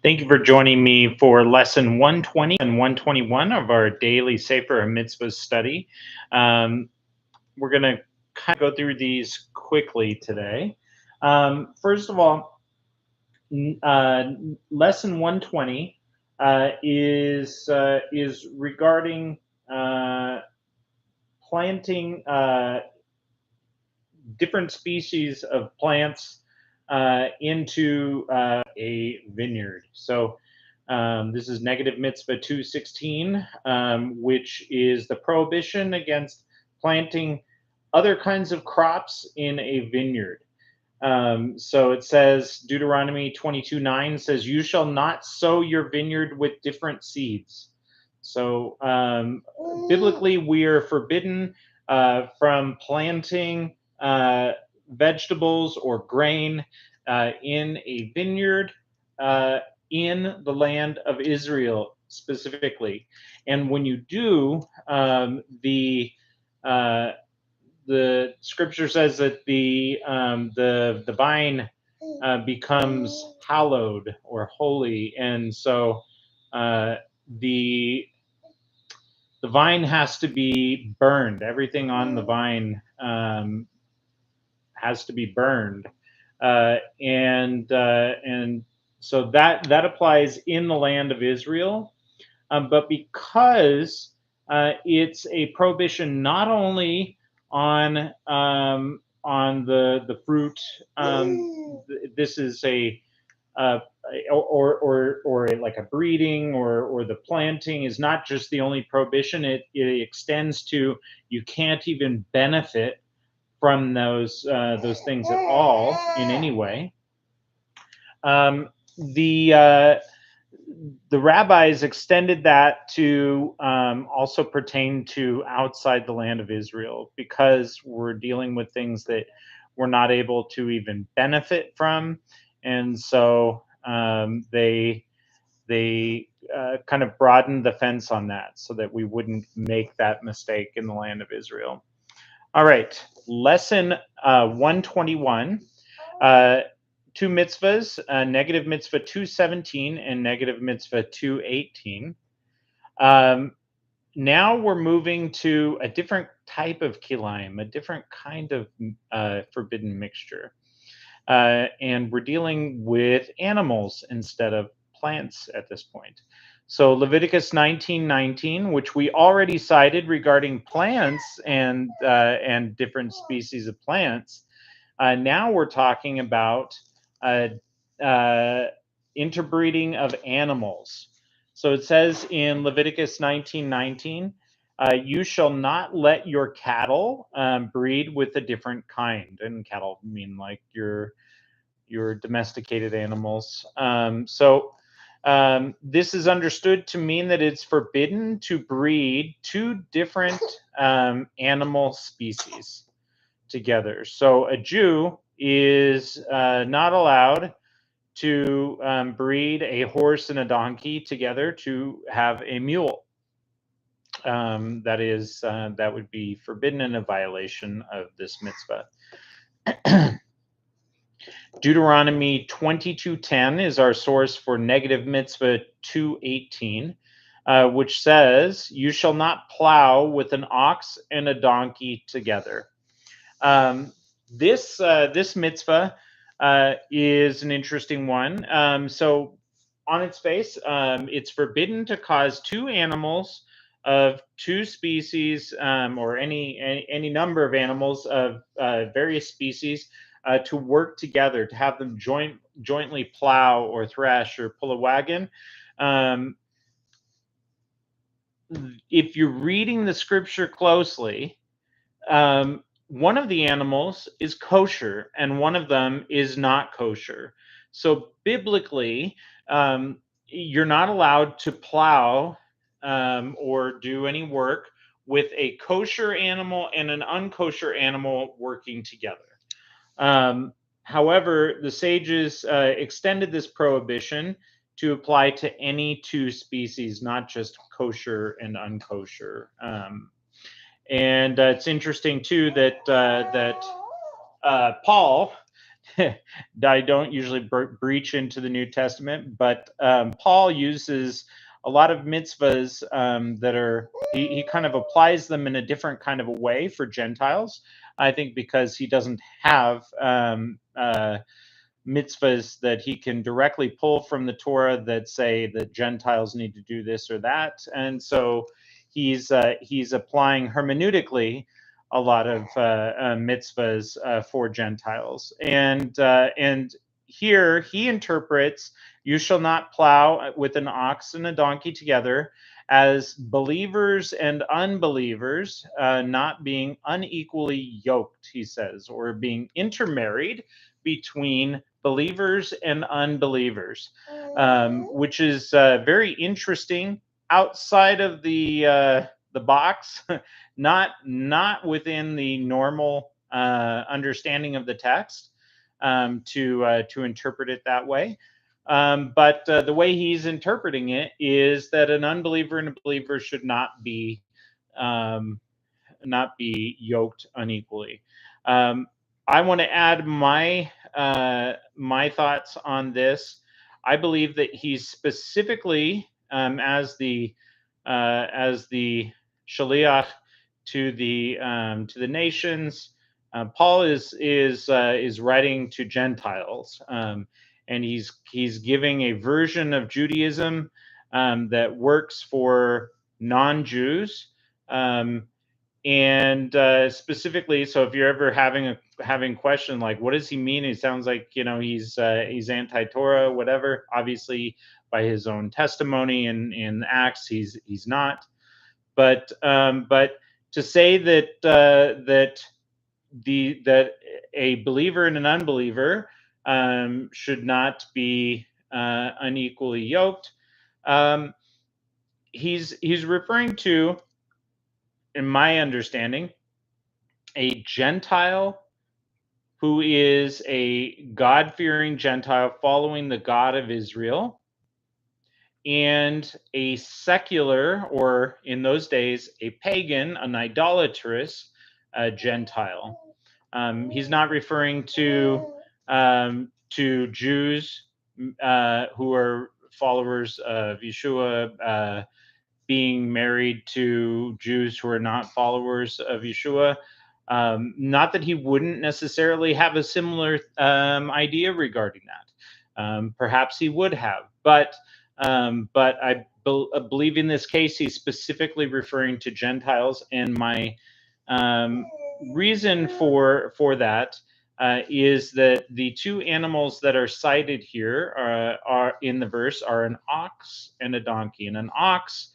Thank you for joining me for lesson 120 and 121 of our daily Sefer HaMitzvos study. We're going to kind of go through these quickly today. First of all, uh, lesson 120 is regarding planting different species of plants into a vineyard. So this is negative mitzvah 216, which is the prohibition against planting other kinds of crops in a vineyard. So it says, Deuteronomy 22:9 says, "You shall not sow your vineyard with different seeds." So biblically, we are forbidden from planting vegetables or grain in a vineyard in the land of Israel specifically. And when you do, uh, the scripture says that the vine becomes hallowed or holy, and so the the vine has to be burned. Everything on the vine has to be burned, and so that applies in the land of Israel. But because it's a prohibition not only on the fruit, this is a like a breeding or the planting is not just the only prohibition. It extends to you can't even benefit from those things at all in any way. Um, the rabbis extended that to also pertain to outside the land of Israel because we're dealing with things that we're not able to even benefit from, and so they kind of broadened the fence on that so that we wouldn't make that mistake in the land of Israel. All right, lesson 121. Two mitzvahs, negative mitzvah 217 and negative mitzvah 218. Now we're moving to a different type of kilayim, a different kind of forbidden mixture. And we're dealing with animals instead of plants at this point. So Leviticus 19:19, which we already cited regarding plants and different species of plants. Now we're talking about uh, uh, interbreeding of animals. So it says in Leviticus 19:19, you shall not let your cattle breed with a different kind. And cattle mean like your domesticated animals. This is understood to mean that it's forbidden to breed two different animal species together. So a Jew is not allowed to breed a horse and a donkey together to have a mule. That would be forbidden and a violation of this mitzvah. Deuteronomy 22:10 is our source for negative mitzvah 218, which says, "You shall not plow with an ox and a donkey together." This mitzvah is an interesting one. So on its face, it's forbidden to cause two animals of two species or any number of animals of various species to work together, to have them jointly plow or thresh or pull a wagon. Um, if you're reading the scripture closely, one of the animals is kosher and one of them is not kosher. So biblically, you're not allowed to plow or do any work with a kosher animal and an unkosher animal working together. However, the sages extended this prohibition to apply to any two species, not just kosher and unkosher. And it's interesting too that Paul I don't usually breach into the New Testament, but Paul uses a lot of mitzvahs that are, he kind of applies them in a different kind of a way for Gentiles. I think because he doesn't have mitzvahs that he can directly pull from the Torah that say that Gentiles need to do this or that, and so he's applying hermeneutically a lot of mitzvahs for Gentiles, and here he interprets, "You shall not plow with an ox and a donkey together," as believers and unbelievers not being unequally yoked, he says, or being intermarried between believers and unbelievers, which is very interesting outside of the box, not within the normal understanding of the text, to interpret it that way. But the way he's interpreting it is that an unbeliever and a believer should um, not be yoked unequally. I want to add my thoughts on this. I believe that he's specifically as the shaliach to the nations. Paul is writing to Gentiles, and he's giving a version of Judaism that works for non-Jews. And specifically, so if you're ever having question like, what does he mean? It sounds like, he's anti-Torah, whatever. Obviously, by his own testimony in Acts, he's not. But to say that a believer and an unbeliever should not be unequally yoked, he's referring to, in my understanding, a Gentile who is a God-fearing Gentile following the God of Israel, and a secular, or in those days, a pagan, an idolatrous Gentile. He's not referring to Jews who are followers of Yeshua being married to Jews who are not followers of Yeshua. Not that he wouldn't necessarily have a similar idea regarding that. Perhaps he would have, but I believe in this case he's specifically referring to Gentiles, and my reason for that is that the two animals that are cited here are in the verse are an ox and a donkey, and an ox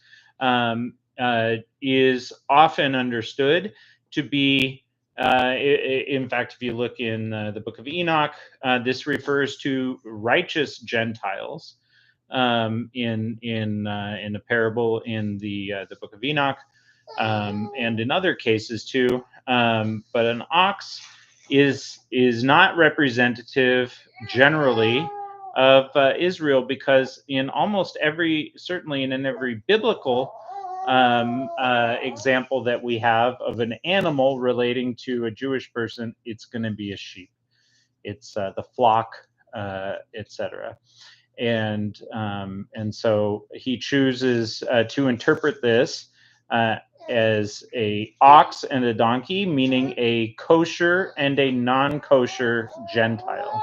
is often understood to be, in fact, if you look in the book of Enoch, this refers to righteous Gentiles in a parable in the book of Enoch, and in other cases too. But an ox is not representative generally of Israel, because in almost certainly in every biblical example that we have of an animal relating to a Jewish person, it's going to be a sheep. It's the flock, etc. And so he chooses to interpret this as a ox and a donkey, meaning a kosher and a non-kosher Gentile.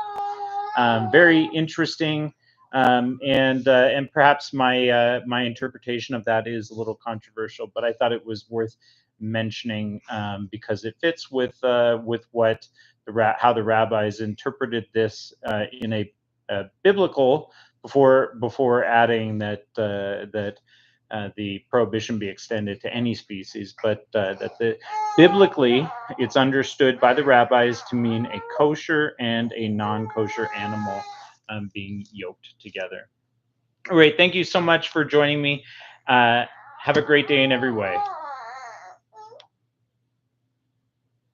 Very interesting, and perhaps my interpretation of that is a little controversial, but I thought it was worth mentioning because it fits with what how the rabbis interpreted this in a biblical, before adding that the prohibition be extended to any species, but that biblically it's understood by the rabbis to mean a kosher and a non-kosher animal being yoked together. All right, thank you so much for joining me. Have a great day in every way.